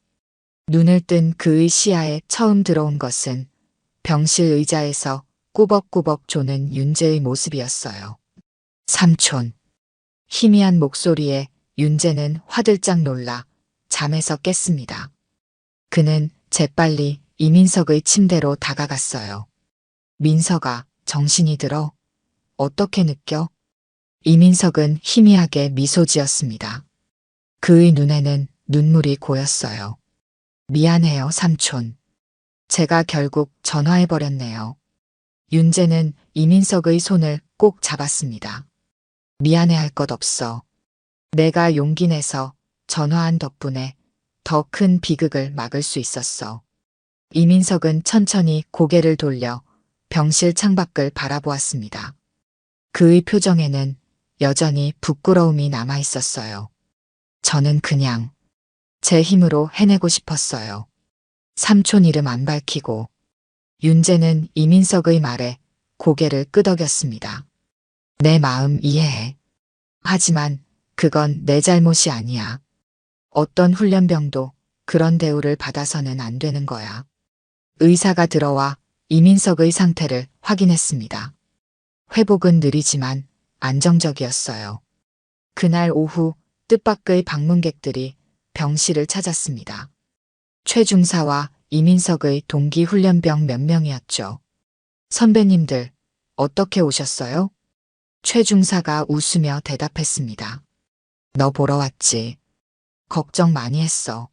눈을 뜬 그의 시야에 처음 들어온 것은 병실 의자에서 꾸벅꾸벅 조는 윤재의 모습이었어요. 삼촌. 희미한 목소리에 윤재는 화들짝 놀라 잠에서 깼습니다. 그는 재빨리 이민석의 침대로 다가갔어요. 민석아, 정신이 들어? 어떻게 느껴? 이민석은 희미하게 미소 지었습니다. 그의 눈에는 눈물이 고였어요. 미안해요, 삼촌. 제가 결국 전화해버렸네요. 윤재는 이민석의 손을 꼭 잡았습니다. 미안해할 것 없어. 내가 용기 내서 전화한 덕분에 더 큰 비극을 막을 수 있었어. 이민석은 천천히 고개를 돌려 병실 창밖을 바라보았습니다. 그의 표정에는 여전히 부끄러움이 남아 있었어요. 저는 그냥 제 힘으로 해내고 싶었어요. 삼촌 이름 안 밝히고. 윤재는 이민석의 말에 고개를 끄덕였습니다. 내 마음 이해해. 하지만 그건 내 잘못이 아니야. 어떤 훈련병도 그런 대우를 받아서는 안 되는 거야. 의사가 들어와 이민석의 상태를 확인했습니다. 회복은 느리지만 안정적이었어요. 그날 오후 뜻밖의 방문객들이 병실을 찾았습니다. 최 중사와 이민석의 동기 훈련병 몇 명이었죠. 선배님들, 어떻게 오셨어요? 최 중사가 웃으며 대답했습니다. 너 보러 왔지. 걱정 많이 했어.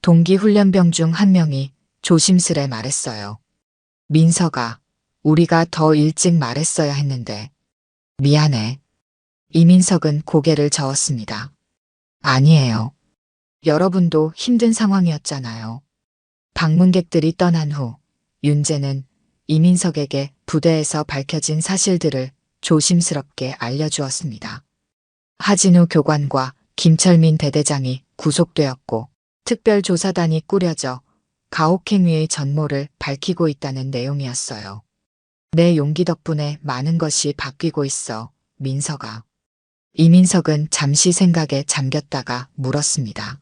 동기 훈련병 중 한 명이 조심스레 말했어요. 민서가, 우리가 더 일찍 말했어야 했는데. 미안해. 이민석은 고개를 저었습니다. 아니에요. 여러분도 힘든 상황이었잖아요. 방문객들이 떠난 후 윤재는 이민석에게 부대에서 밝혀진 사실들을 조심스럽게 알려주었습니다. 하진우 교관과 김철민 대대장이 구속되었고 특별조사단이 꾸려져 가혹행위의 전모를 밝히고 있다는 내용이었어요. 내 용기 덕분에 많은 것이 바뀌고 있어, 민서가. 이민석은 잠시 생각에 잠겼다가 물었습니다.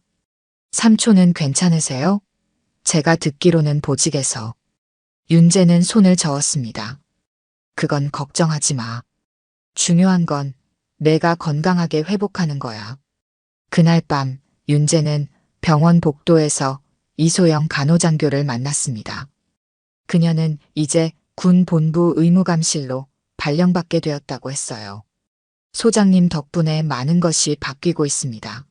삼촌은 괜찮으세요? 제가 듣기로는 보직에서. 윤재는 손을 저었습니다. 그건 걱정하지 마. 중요한 건 내가 건강하게 회복하는 거야. 그날 밤 윤재는 병원 복도에서 이소영 간호장교를 만났습니다. 그녀는 이제 군 본부 의무감실로 발령받게 되었다고 했어요. 소장님 덕분에 많은 것이 바뀌고 있습니다.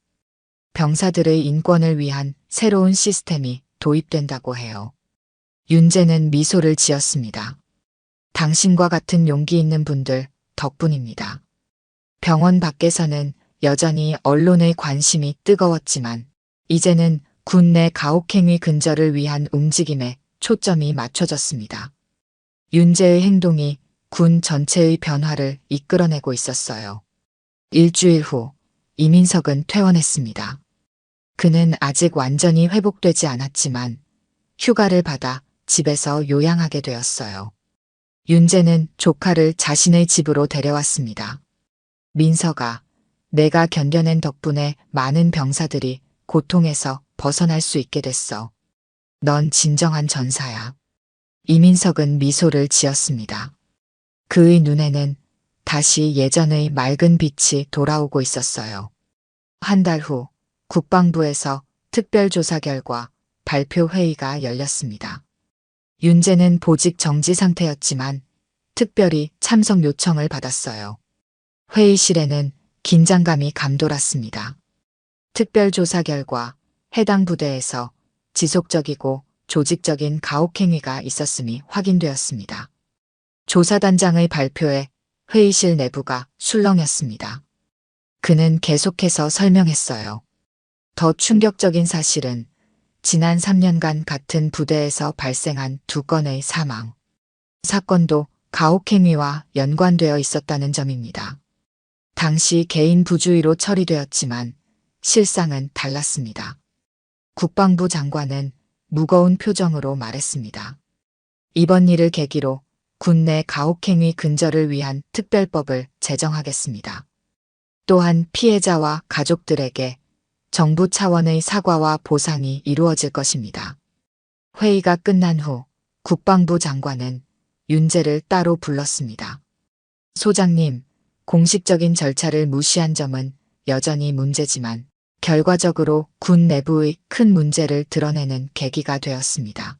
병사들의 인권을 위한 새로운 시스템이 도입된다고 해요. 윤재는 미소를 지었습니다. 당신과 같은 용기 있는 분들 덕분입니다. 병원 밖에서는 여전히 언론의 관심이 뜨거웠지만 이제는 군 내 가혹행위 근절을 위한 움직임에 초점이 맞춰졌습니다. 윤재의 행동이 군 전체의 변화를 이끌어내고 있었어요. 일주일 후 이민석은 퇴원했습니다. 그는 아직 완전히 회복되지 않았지만 휴가를 받아 집에서 요양하게 되었어요. 윤재는 조카를 자신의 집으로 데려왔습니다. 민서가, 내가 견뎌낸 덕분에 많은 병사들이 고통에서 벗어날 수 있게 됐어. 넌 진정한 전사야. 이민석은 미소를 지었습니다. 그의 눈에는 다시 예전의 맑은 빛이 돌아오고 있었어요. 한 달 후 국방부에서 특별조사 결과 발표 회의가 열렸습니다. 윤재는 보직 정지 상태였지만 특별히 참석 요청을 받았어요. 회의실에는 긴장감이 감돌았습니다. 특별조사 결과 해당 부대에서 지속적이고 조직적인 가혹행위가 있었음이 확인되었습니다. 조사단장의 발표에 회의실 내부가 술렁였습니다. 그는 계속해서 설명했어요. 더 충격적인 사실은 지난 3년간 같은 부대에서 발생한 2건의 사망 사건도 가혹행위와 연관되어 있었다는 점입니다. 당시 개인 부주의로 처리되었지만 실상은 달랐습니다. 국방부 장관은 무거운 표정으로 말했습니다. 이번 일을 계기로 군 내 가혹행위 근절을 위한 특별법을 제정하겠습니다. 또한 피해자와 가족들에게 정부 차원의 사과와 보상이 이루어질 것입니다. 회의가 끝난 후 국방부 장관은 윤재를 따로 불렀습니다. 소장님, 공식적인 절차를 무시한 점은 여전히 문제지만 결과적으로 군 내부의 큰 문제를 드러내는 계기가 되었습니다.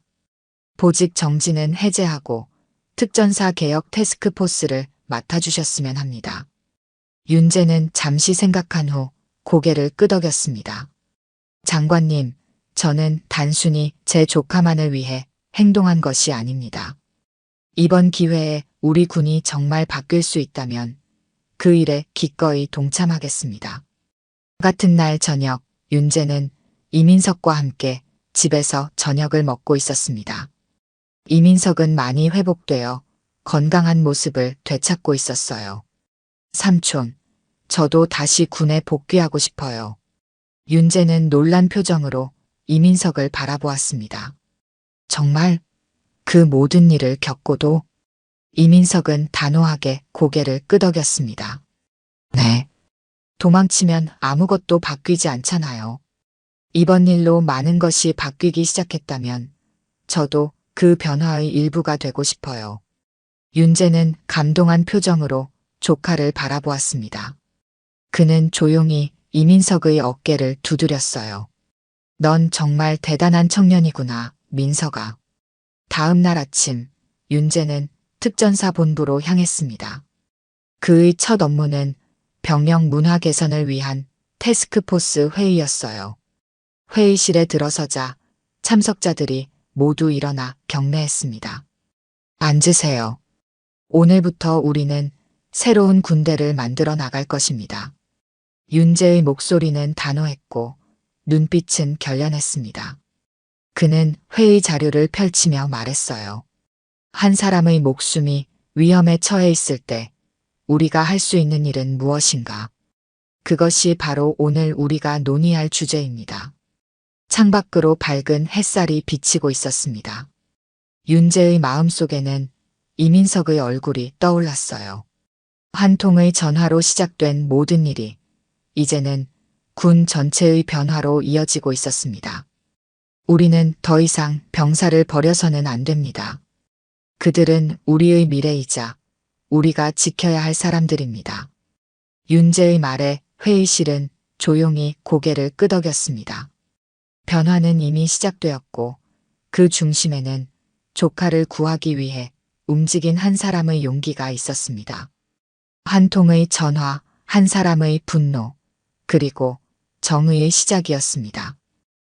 보직 정지는 해제하고 특전사 개혁 태스크포스를 맡아주셨으면 합니다. 윤재는 잠시 생각한 후 고개를 끄덕였습니다. 장관님, 저는 단순히 제 조카만을 위해 행동한 것이 아닙니다. 이번 기회에 우리 군이 정말 바뀔 수 있다면 그 일에 기꺼이 동참하겠습니다. 같은 날 저녁, 윤재는 이민석과 함께 집에서 저녁을 먹고 있었습니다. 이민석은 많이 회복되어 건강한 모습을 되찾고 있었어요. 삼촌, 저도 다시 군에 복귀하고 싶어요. 윤재는 놀란 표정으로 이민석을 바라보았습니다. 정말 그 모든 일을 겪고도? 이민석은 단호하게 고개를 끄덕였습니다. 네. 도망치면 아무것도 바뀌지 않잖아요. 이번 일로 많은 것이 바뀌기 시작했다면 저도 그 변화의 일부가 되고 싶어요. 윤재는 감동한 표정으로 조카를 바라보았습니다. 그는 조용히 이민석의 어깨를 두드렸어요. 넌 정말 대단한 청년이구나, 민석아. 다음 날 아침, 윤재는 특전사 본부로 향했습니다. 그의 첫 업무는 병영 문화 개선을 위한 태스크포스 회의였어요. 회의실에 들어서자 참석자들이 모두 일어나 경례했습니다. 앉으세요. 오늘부터 우리는 새로운 군대를 만들어 나갈 것입니다. 윤재의 목소리는 단호했고 눈빛은 결연했습니다. 그는 회의 자료를 펼치며 말했어요. 한 사람의 목숨이 위험에 처해 있을 때 우리가 할 수 있는 일은 무엇인가? 그것이 바로 오늘 우리가 논의할 주제입니다. 창밖으로 밝은 햇살이 비치고 있었습니다. 윤재의 마음속에는 이민석의 얼굴이 떠올랐어요. 한 통의 전화로 시작된 모든 일이 이제는 군 전체의 변화로 이어지고 있었습니다. 우리는 더 이상 병사를 버려서는 안 됩니다. 그들은 우리의 미래이자 우리가 지켜야 할 사람들입니다. 윤재의 말에 회의실은 조용히 고개를 끄덕였습니다. 변화는 이미 시작되었고 그 중심에는 조카를 구하기 위해 움직인 한 사람의 용기가 있었습니다. 한 통의 전화, 한 사람의 분노, 그리고 정의의 시작이었습니다.